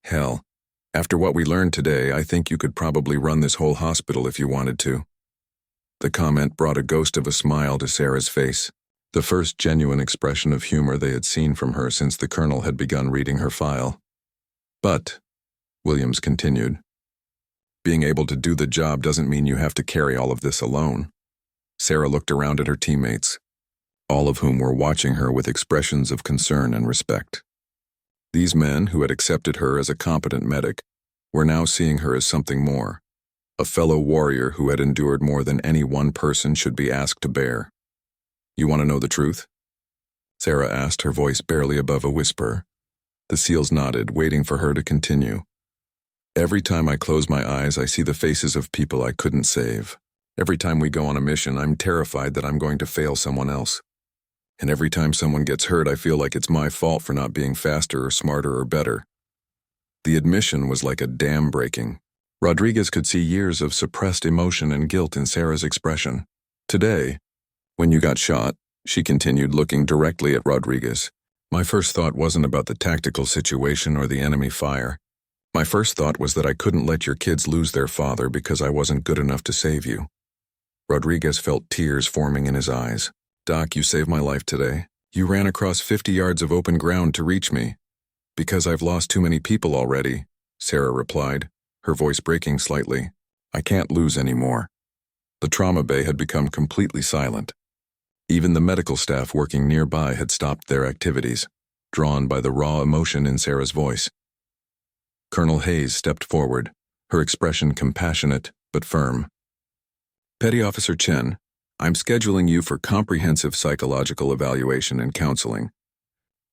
Hell, after what we learned today, I think you could probably run this whole hospital if you wanted to. The comment brought a ghost of a smile to Sarah's face, the first genuine expression of humor they had seen from her since the colonel had begun reading her file. But, Williams continued, being able to do the job doesn't mean you have to carry all of this alone. Sarah looked around at her teammates, all of whom were watching her with expressions of concern and respect. These men, who had accepted her as a competent medic, were now seeing her as something more, a fellow warrior who had endured more than any one person should be asked to bear. You want to know the truth? Sarah asked, her voice barely above a whisper. The SEALs nodded, waiting for her to continue. Every time I close my eyes, I see the faces of people I couldn't save. Every time we go on a mission, I'm terrified that I'm going to fail someone else. And every time someone gets hurt, I feel like it's my fault for not being faster or smarter or better. The admission was like a dam breaking. Rodriguez could see years of suppressed emotion and guilt in Sarah's expression. Today, when you got shot, she continued, looking directly at Rodriguez, my first thought wasn't about the tactical situation or the enemy fire. My first thought was that I couldn't let your kids lose their father because I wasn't good enough to save you. Rodriguez felt tears forming in his eyes. Doc, you saved my life today. You ran across 50 yards of open ground to reach me. Because I've lost too many people already, Sarah replied, her voice breaking slightly. I can't lose anymore. The trauma bay had become completely silent. Even the medical staff working nearby had stopped their activities, drawn by the raw emotion in Sarah's voice. Colonel Hayes stepped forward, her expression compassionate but firm. Petty Officer Chen, I'm scheduling you for comprehensive psychological evaluation and counseling.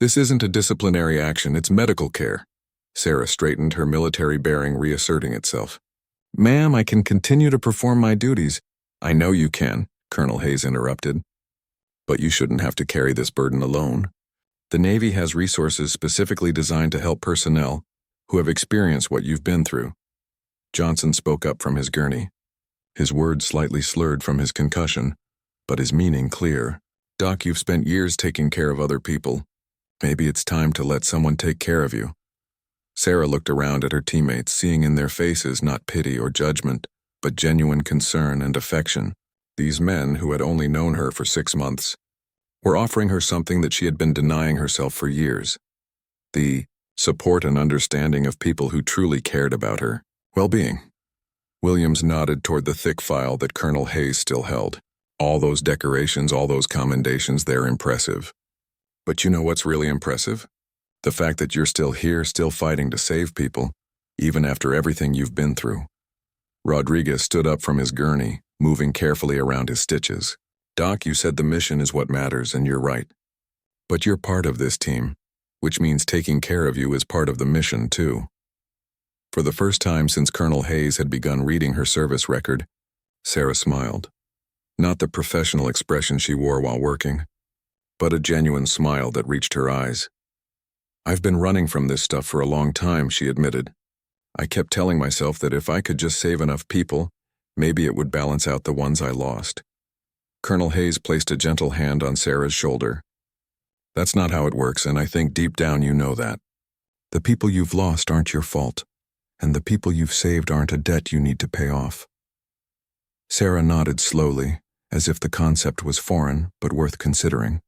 This isn't a disciplinary action, it's medical care. Sarah straightened, her military bearing reasserting itself. Ma'am, I can continue to perform my duties. I know you can, Colonel Hayes interrupted. But you shouldn't have to carry this burden alone. The Navy has resources specifically designed to help personnel who have experienced what you've been through. Johnson spoke up from his gurney, his words slightly slurred from his concussion, but his meaning clear. Doc, you've spent years taking care of other people. Maybe it's time to let someone take care of you. Sarah looked around at her teammates, seeing in their faces not pity or judgment, but genuine concern and affection. These men, who had only known her for 6 months, were offering her something that she had been denying herself for years. The support and understanding of people who truly cared about her well-being. Williams nodded toward the thick file that Colonel Hayes still held. All those decorations, all those commendations, they're impressive. But you know what's really impressive? The fact that you're still here, still fighting to save people, even after everything you've been through. Rodriguez stood up from his gurney, moving carefully around his stitches. Doc, you said the mission is what matters, and you're right. But you're part of this team, which means taking care of you is part of the mission, too. For the first time since Colonel Hayes had begun reading her service record, Sarah smiled. Not the professional expression she wore while working, but a genuine smile that reached her eyes. I've been running from this stuff for a long time, she admitted. I kept telling myself that if I could just save enough people, maybe it would balance out the ones I lost. Colonel Hayes placed a gentle hand on Sarah's shoulder. That's not how it works, and I think deep down you know that. The people you've lost aren't your fault, and the people you've saved aren't a debt you need to pay off. Sarah nodded slowly, as if the concept was foreign but worth considering.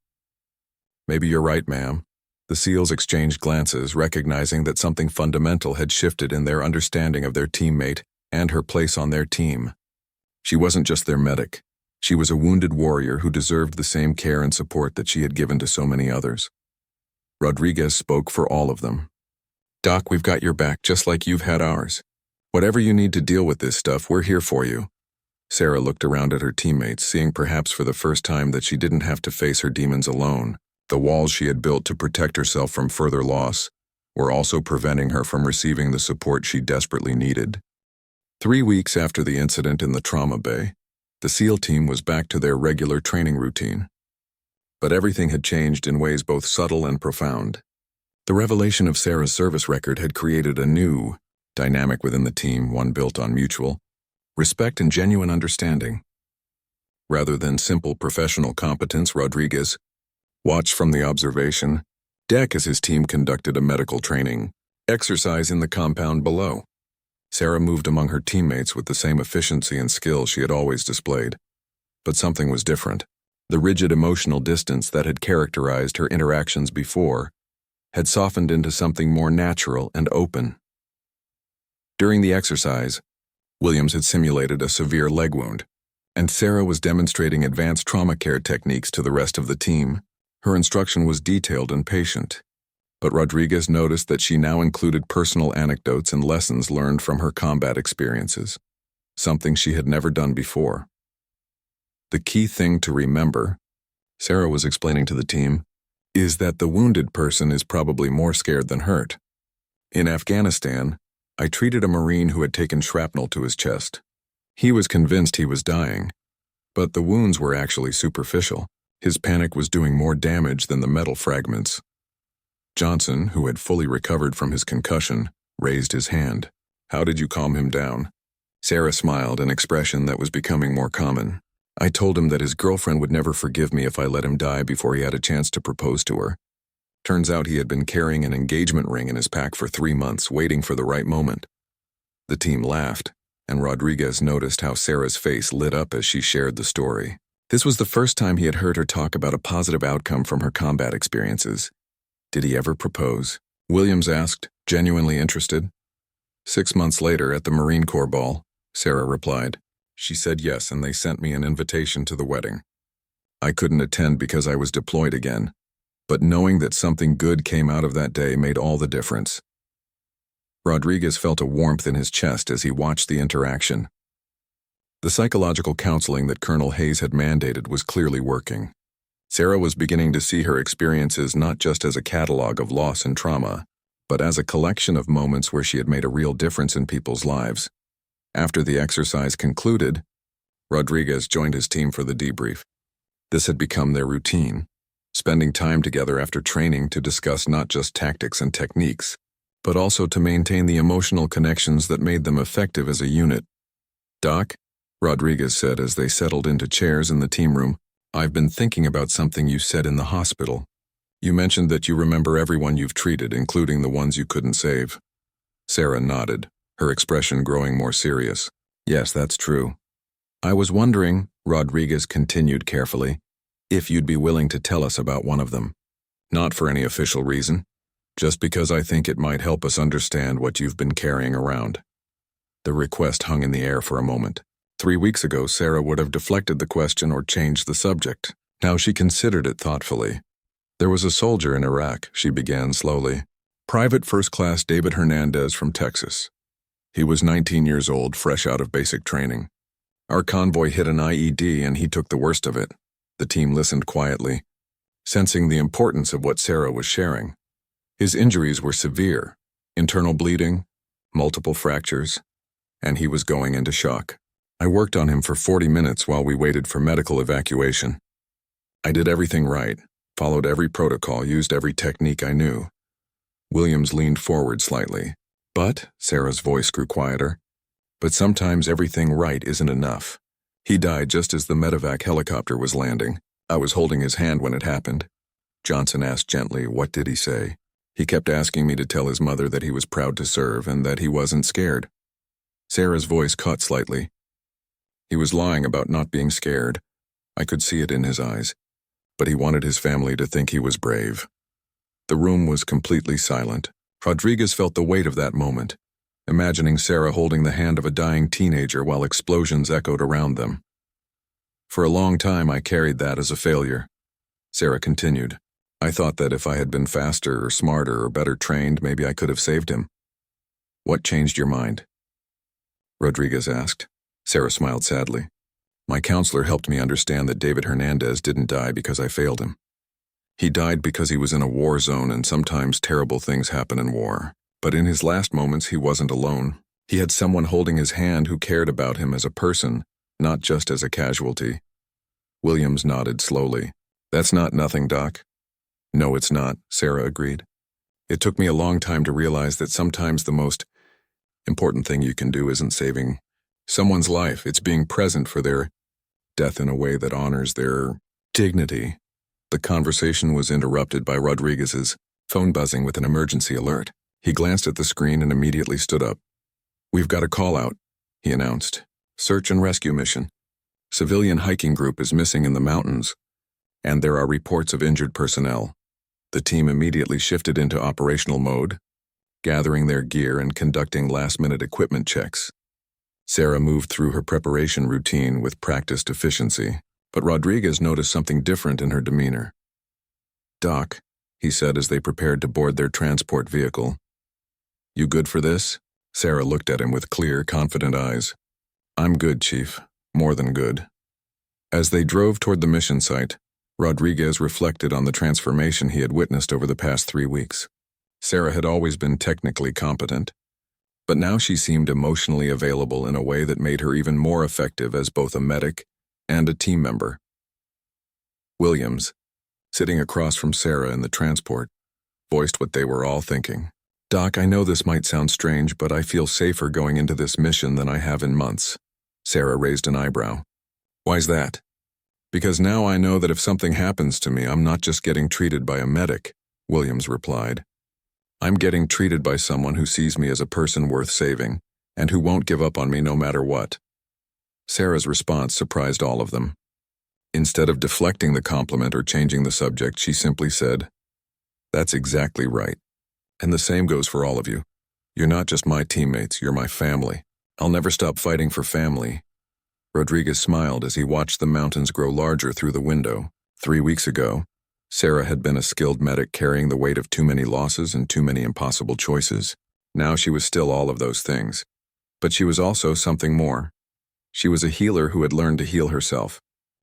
Maybe you're right, ma'am. The SEALs exchanged glances, recognizing that something fundamental had shifted in their understanding of their teammate and her place on their team. She wasn't just their medic. She was a wounded warrior who deserved the same care and support that she had given to so many others. Rodriguez spoke for all of them. Doc, we've got your back just like you've had ours. Whatever you need to deal with this stuff, we're here for you. Sarah looked around at her teammates, seeing perhaps for the first time that she didn't have to face her demons alone. The walls she had built to protect herself from further loss were also preventing her from receiving the support she desperately needed. 3 weeks after the incident in the trauma bay, the SEAL team was back to their regular training routine. But everything had changed in ways both subtle and profound. The revelation of Sarah's service record had created a new dynamic within the team, one built on mutual respect and genuine understanding. Rather than simple professional competence, Rodriguez watched from the observation deck as his team conducted a medical training exercise in the compound below. Sarah moved among her teammates with the same efficiency and skill she had always displayed. But something was different. The rigid emotional distance that had characterized her interactions before had softened into something more natural and open. During the exercise, Williams had simulated a severe leg wound, and Sarah was demonstrating advanced trauma care techniques to the rest of the team. Her instruction was detailed and patient, but Rodriguez noticed that she now included personal anecdotes and lessons learned from her combat experiences, something she had never done before. The key thing to remember, Sarah was explaining to the team, is that the wounded person is probably more scared than hurt. In Afghanistan, I treated a Marine who had taken shrapnel to his chest. He was convinced he was dying, but the wounds were actually superficial. His panic was doing more damage than the metal fragments. Johnson, who had fully recovered from his concussion, raised his hand. How did you calm him down? Sarah smiled, an expression that was becoming more common. I told him that his girlfriend would never forgive me if I let him die before he had a chance to propose to her. Turns out he had been carrying an engagement ring in his pack for 3 months, waiting for the right moment. The team laughed, and Rodriguez noticed how Sarah's face lit up as she shared the story. This was the first time he had heard her talk about a positive outcome from her combat experiences. Did he ever propose? Williams asked, genuinely interested. 6 months later, at the Marine Corps ball, Sarah replied. She said yes, and they sent me an invitation to the wedding. I couldn't attend because I was deployed again, but knowing that something good came out of that day made all the difference. Rodriguez felt a warmth in his chest as he watched the interaction. The psychological counseling that Colonel Hayes had mandated was clearly working. Sarah was beginning to see her experiences not just as a catalog of loss and trauma, but as a collection of moments where she had made a real difference in people's lives. After the exercise concluded, Rodriguez joined his team for the debrief. This had become their routine, spending time together after training to discuss not just tactics and techniques, but also to maintain the emotional connections that made them effective as a unit. Doc, Rodriguez said as they settled into chairs in the team room, I've been thinking about something you said in the hospital. You mentioned that you remember everyone you've treated, including the ones you couldn't save. Sarah nodded, her expression growing more serious. Yes, that's true. I was wondering, Rodriguez continued carefully, if you'd be willing to tell us about one of them. Not for any official reason, just because I think it might help us understand what you've been carrying around. The request hung in the air for a moment. 3 weeks ago, Sarah would have deflected the question or changed the subject. Now she considered it thoughtfully. There was a soldier in Iraq, she began slowly. Private First Class David Hernandez from Texas. He was 19 years old, fresh out of basic training. Our convoy hit an IED and he took the worst of it. The team listened quietly, sensing the importance of what Sarah was sharing. His injuries were severe, internal bleeding, multiple fractures, and he was going into shock. I worked on him for 40 minutes while we waited for medical evacuation. I did everything right, followed every protocol, used every technique I knew. Williams leaned forward slightly. But, Sarah's voice grew quieter, but sometimes everything right isn't enough. He died just as the medevac helicopter was landing. I was holding his hand when it happened. Johnson asked gently. What did he say? He kept asking me to tell his mother that he was proud to serve and that he wasn't scared. Sarah's voice caught slightly. He was lying about not being scared. I could see it in his eyes. But he wanted his family to think he was brave. The room was completely silent. Rodriguez felt the weight of that moment, imagining Sarah holding the hand of a dying teenager while explosions echoed around them. For a long time I carried that as a failure. Sarah continued. I thought that if I had been faster or smarter or better trained, maybe I could have saved him. What changed your mind? Rodriguez asked. Sarah smiled sadly. My counselor helped me understand that David Hernandez didn't die because I failed him. He died because he was in a war zone, and sometimes terrible things happen in war. But in his last moments, he wasn't alone. He had someone holding his hand who cared about him as a person, not just as a casualty. Williams nodded slowly. That's not nothing, Doc. No, it's not, Sarah agreed. It took me a long time to realize that sometimes the most important thing you can do isn't saving someone's life. It's being present for their death in a way that honors their dignity. The conversation was interrupted by Rodriguez's phone buzzing with an emergency alert. He glanced at the screen and immediately stood up. We've got a call out, he announced. Search and rescue mission. Civilian hiking group is missing in the mountains, and there are reports of injured personnel. The team immediately shifted into operational mode, gathering their gear and conducting last-minute equipment checks. Sarah moved through her preparation routine with practiced efficiency, but Rodriguez noticed something different in her demeanor. Doc, he said as they prepared to board their transport vehicle. You good for this? Sarah looked at him with clear, confident eyes. I'm good, Chief. More than good. As they drove toward the mission site, Rodriguez reflected on the transformation he had witnessed over the past 3 weeks. Sarah had always been technically competent, but now she seemed emotionally available in a way that made her even more effective as both a medic and a team member. Williams, sitting across from Sarah in the transport, voiced what they were all thinking. Doc, I know this might sound strange, but I feel safer going into this mission than I have in months. Sarah raised an eyebrow. Why's that? Because now I know that if something happens to me, I'm not just getting treated by a medic, Williams replied. I'm getting treated by someone who sees me as a person worth saving, and who won't give up on me no matter what. Sarah's response surprised all of them. Instead of deflecting the compliment or changing the subject, she simply said, That's exactly right. And the same goes for all of you. You're not just my teammates, you're my family. I'll never stop fighting for family. Rodriguez smiled as he watched the mountains grow larger through the window. 3 weeks ago, Sarah had been a skilled medic carrying the weight of too many losses and too many impossible choices. Now she was still all of those things. But she was also something more. She was a healer who had learned to heal herself,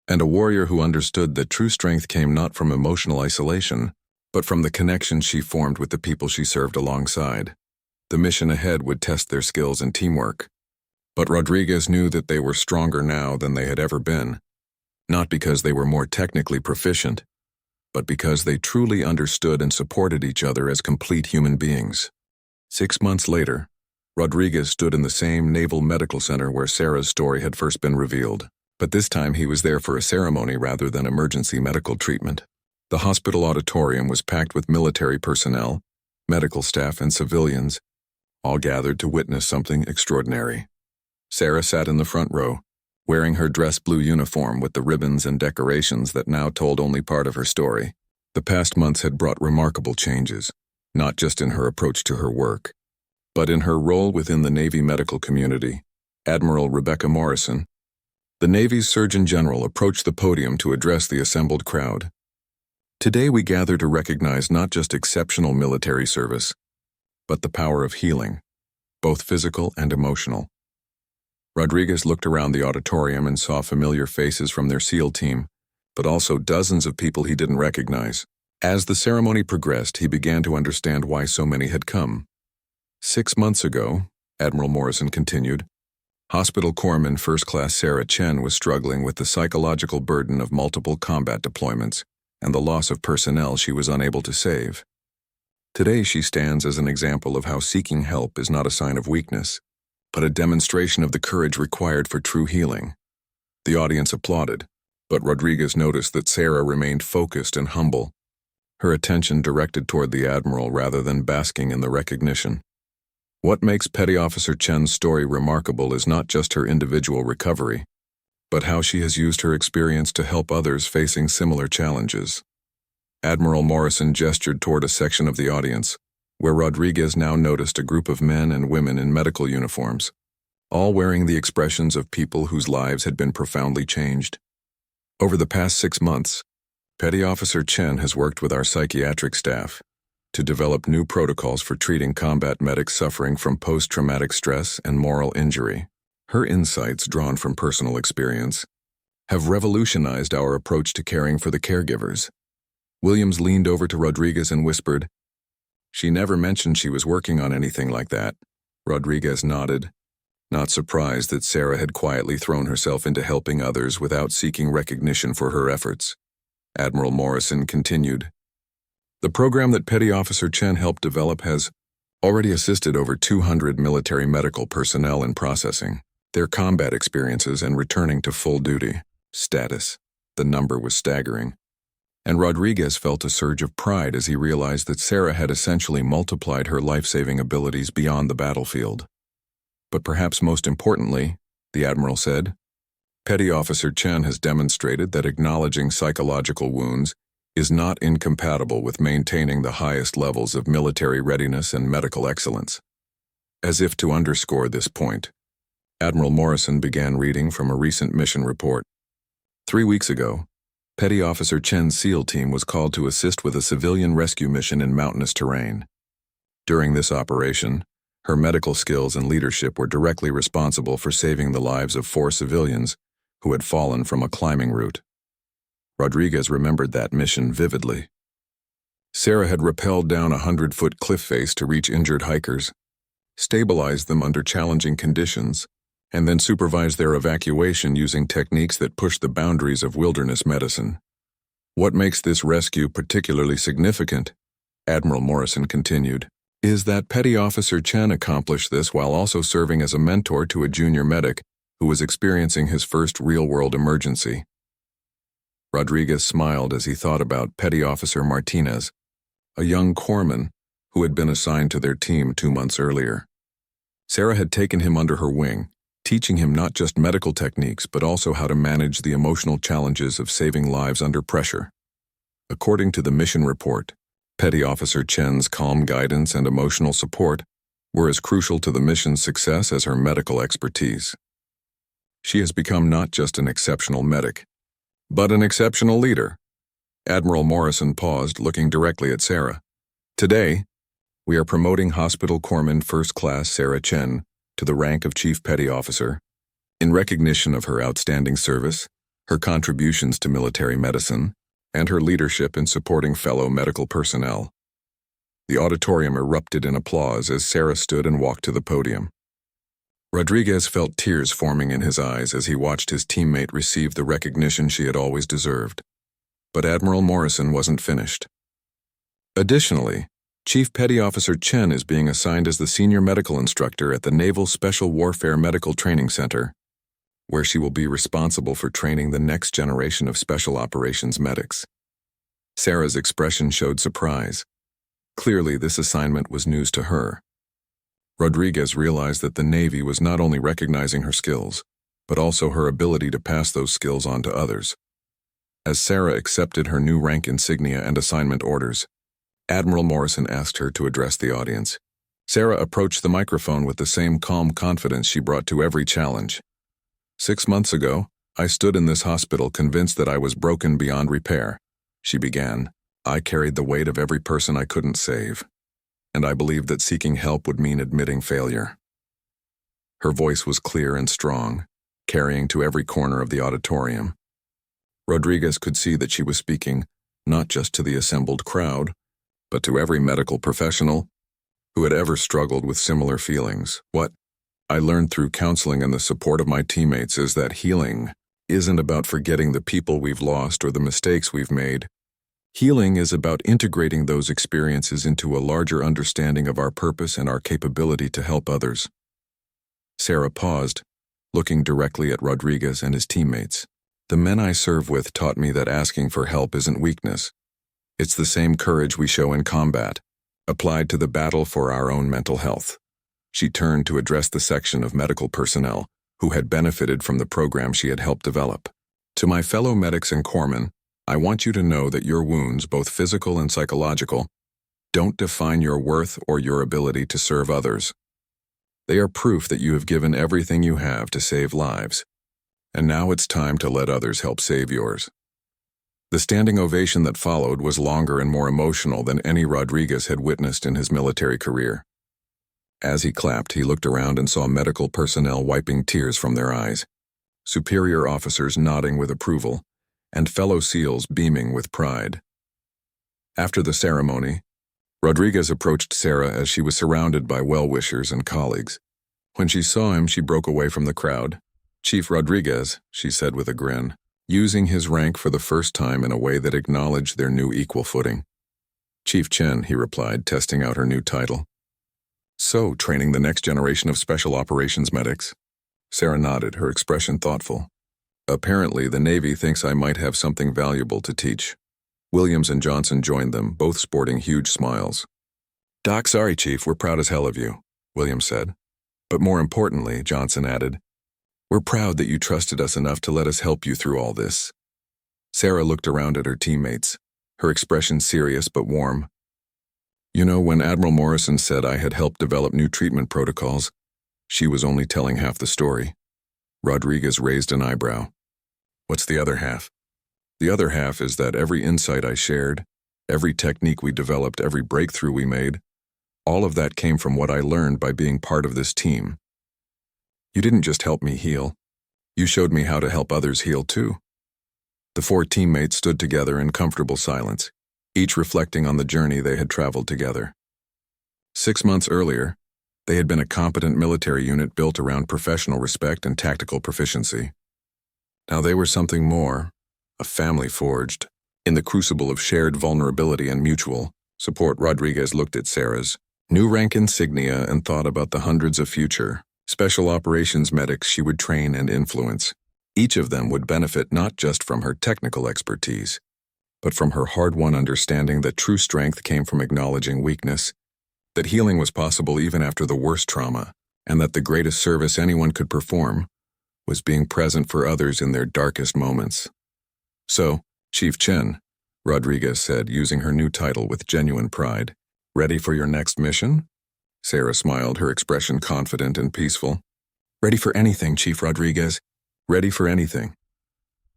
and a warrior who understood that true strength came not from emotional isolation, but from the connection she formed with the people she served alongside. The mission ahead would test their skills and teamwork. But Rodriguez knew that they were stronger now than they had ever been, not because they were more technically proficient, but because they truly understood and supported each other as complete human beings. 6 months later, Rodriguez stood in the same Naval Medical Center where Sarah's story had first been revealed, but this time he was there for a ceremony rather than emergency medical treatment. The hospital auditorium was packed with military personnel, medical staff, and civilians, all gathered to witness something extraordinary. Sarah sat in the front row, wearing her dress blue uniform with the ribbons and decorations that now told only part of her story. The past months had brought remarkable changes, not just in her approach to her work, but in her role within the Navy medical community. Admiral Rebecca Morrison, the Navy's Surgeon General, approached the podium to address the assembled crowd. Today we gather to recognize not just exceptional military service, but the power of healing, both physical and emotional. Rodriguez looked around the auditorium and saw familiar faces from their SEAL team, but also dozens of people he didn't recognize. As the ceremony progressed, he began to understand why so many had come. 6 months ago, Admiral Morrison continued, Hospital Corpsman First Class Sarah Chen was struggling with the psychological burden of multiple combat deployments and the loss of personnel she was unable to save. Today she stands as an example of how seeking help is not a sign of weakness, but a demonstration of the courage required for true healing. The audience applauded, but Rodriguez noticed that Sarah remained focused and humble. her attention directed toward the Admiral rather than basking in the recognition. What makes Petty Officer Chen's story remarkable is not just her individual recovery, but how she has used her experience to help others facing similar challenges. Admiral Morrison gestured toward a section of the audience, where Rodriguez now noticed a group of men and women in medical uniforms, all wearing the expressions of people whose lives had been profoundly changed. Over the past 6 months, Petty Officer Chen has worked with our psychiatric staff to develop new protocols for treating combat medics suffering from post-traumatic stress and moral injury. Her insights, drawn from personal experience, have revolutionized our approach to caring for the caregivers. Williams leaned over to Rodriguez and whispered, "She never mentioned she was working on anything like that." Rodriguez nodded, not surprised that Sarah had quietly thrown herself into helping others without seeking recognition for her efforts. Admiral Morrison continued, "The program that Petty Officer Chen helped develop has already assisted over 200 military medical personnel in processing their combat experiences and returning to full duty status." The number was staggering, and Rodriguez felt a surge of pride as he realized that Sarah had essentially multiplied her life-saving abilities beyond the battlefield. But perhaps most importantly, the Admiral said, Petty Officer Chen has demonstrated that acknowledging psychological wounds is not incompatible with maintaining the highest levels of military readiness and medical excellence. As if to underscore this point, Admiral Morrison began reading from a recent mission report. 3 weeks ago, Petty Officer Chen's SEAL team was called to assist with a civilian rescue mission in mountainous terrain. During this operation, her medical skills and leadership were directly responsible for saving the lives of 4 civilians who had fallen from a climbing route. Rodriguez remembered that mission vividly. Sarah had rappelled down a 100-foot cliff face to reach injured hikers, stabilized them under challenging conditions, and then supervised their evacuation using techniques that pushed the boundaries of wilderness medicine. What makes this rescue particularly significant, Admiral Morrison continued, is that Petty Officer Chen accomplished this while also serving as a mentor to a junior medic who was experiencing his first real-world emergency. Rodriguez smiled as he thought about Petty Officer Martinez, a young corpsman who had been assigned to their team 2 months earlier. Sarah had taken him under her wing, teaching him not just medical techniques but also how to manage the emotional challenges of saving lives under pressure. According to the mission report, Petty Officer Chen's calm guidance and emotional support were as crucial to the mission's success as her medical expertise. She has become not just an exceptional medic, but an exceptional leader. Admiral Morrison paused, looking directly at Sarah. Today, we are promoting Hospital Corpsman First Class Sarah Chen to the rank of Chief Petty Officer, in recognition of her outstanding service, her contributions to military medicine, and her leadership in supporting fellow medical personnel. The auditorium erupted in applause as Sarah stood and walked to the podium. Rodriguez felt tears forming in his eyes as he watched his teammate receive the recognition she had always deserved. But Admiral Morrison wasn't finished. Additionally, Chief Petty Officer Chen is being assigned as the senior medical instructor at the Naval Special Warfare Medical Training Center, where she will be responsible for training the next generation of special operations medics. Sarah's expression showed surprise. Clearly, this assignment was news to her. Rodriguez realized that the Navy was not only recognizing her skills, but also her ability to pass those skills on to others. As Sarah accepted her new rank insignia and assignment orders, Admiral Morrison asked her to address the audience. Sarah approached the microphone with the same calm confidence she brought to every challenge. 6 months ago, I stood in this hospital convinced that I was broken beyond repair. She began, I carried the weight of every person I couldn't save, and I believed that seeking help would mean admitting failure. Her voice was clear and strong, carrying to every corner of the auditorium. Rodriguez could see that she was speaking not just to the assembled crowd, but to every medical professional who had ever struggled with similar feelings. What I learned through counseling and the support of my teammates is that healing isn't about forgetting the people we've lost or the mistakes we've made. Healing is about integrating those experiences into a larger understanding of our purpose and our capability to help others. Sarah paused, looking directly at Rodriguez and his teammates. The men I serve with taught me that asking for help isn't weakness. It's the same courage we show in combat, applied to the battle for our own mental health. She turned to address the section of medical personnel who had benefited from the program she had helped develop. To my fellow medics and corpsmen, I want you to know that your wounds, both physical and psychological, don't define your worth or your ability to serve others. They are proof that you have given everything you have to save lives, and now it's time to let others help save yours. The standing ovation that followed was longer and more emotional than any Rodriguez had witnessed in his military career. As he clapped, he looked around and saw medical personnel wiping tears from their eyes, superior officers nodding with approval, and fellow SEALs beaming with pride. After the ceremony, Rodriguez approached Sarah as she was surrounded by well-wishers and colleagues. When she saw him, she broke away from the crowd. "Chief Rodriguez," she said with a grin, using his rank for the first time in a way that acknowledged their new equal footing. "Chief Chen," he replied, testing out her new title. "So, training the next generation of special operations medics?" Sarah nodded, her expression thoughtful. "Apparently, the Navy thinks I might have something valuable to teach." Williams and Johnson joined them, both sporting huge smiles. "Doc, sorry, Chief, we're proud as hell of you," Williams said. "But more importantly," Johnson added, "we're proud that you trusted us enough to let us help you through all this." Sarah looked around at her teammates, her expression serious but warm. "You know, when Admiral Morrison said I had helped develop new treatment protocols, she was only telling half the story." Rodriguez raised an eyebrow. "What's the other half?" "The other half is that every insight I shared, every technique we developed, every breakthrough we made, all of that came from what I learned by being part of this team. You didn't just help me heal. You showed me how to help others heal too." The four teammates stood together in comfortable silence, each reflecting on the journey they had traveled together. 6 months earlier, they had been a competent military unit built around professional respect and tactical proficiency. Now they were something more, a family forged in the crucible of shared vulnerability and mutual support. Rodriguez looked at Sarah's new rank insignia and thought about the hundreds of future special operations medics she would train and influence. Each of them would benefit not just from her technical expertise, but from her hard-won understanding that true strength came from acknowledging weakness, that healing was possible even after the worst trauma, and that the greatest service anyone could perform was being present for others in their darkest moments. "So, Chief Chen," Rodriguez said, using her new title with genuine pride, "ready for your next mission?" Sarah smiled, her expression confident and peaceful. "Ready for anything, Chief Rodriguez. Ready for anything."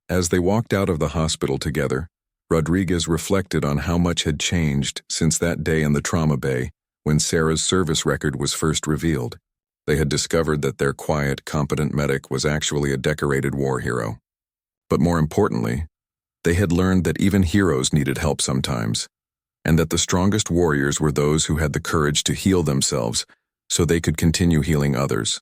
As they walked out of the hospital together, Rodriguez reflected on how much had changed since that day in the trauma bay when Sarah's service record was first revealed. They had discovered that their quiet, competent medic was actually a decorated war hero. But more importantly, they had learned that even heroes needed help sometimes, and that the strongest warriors were those who had the courage to heal themselves so they could continue healing others.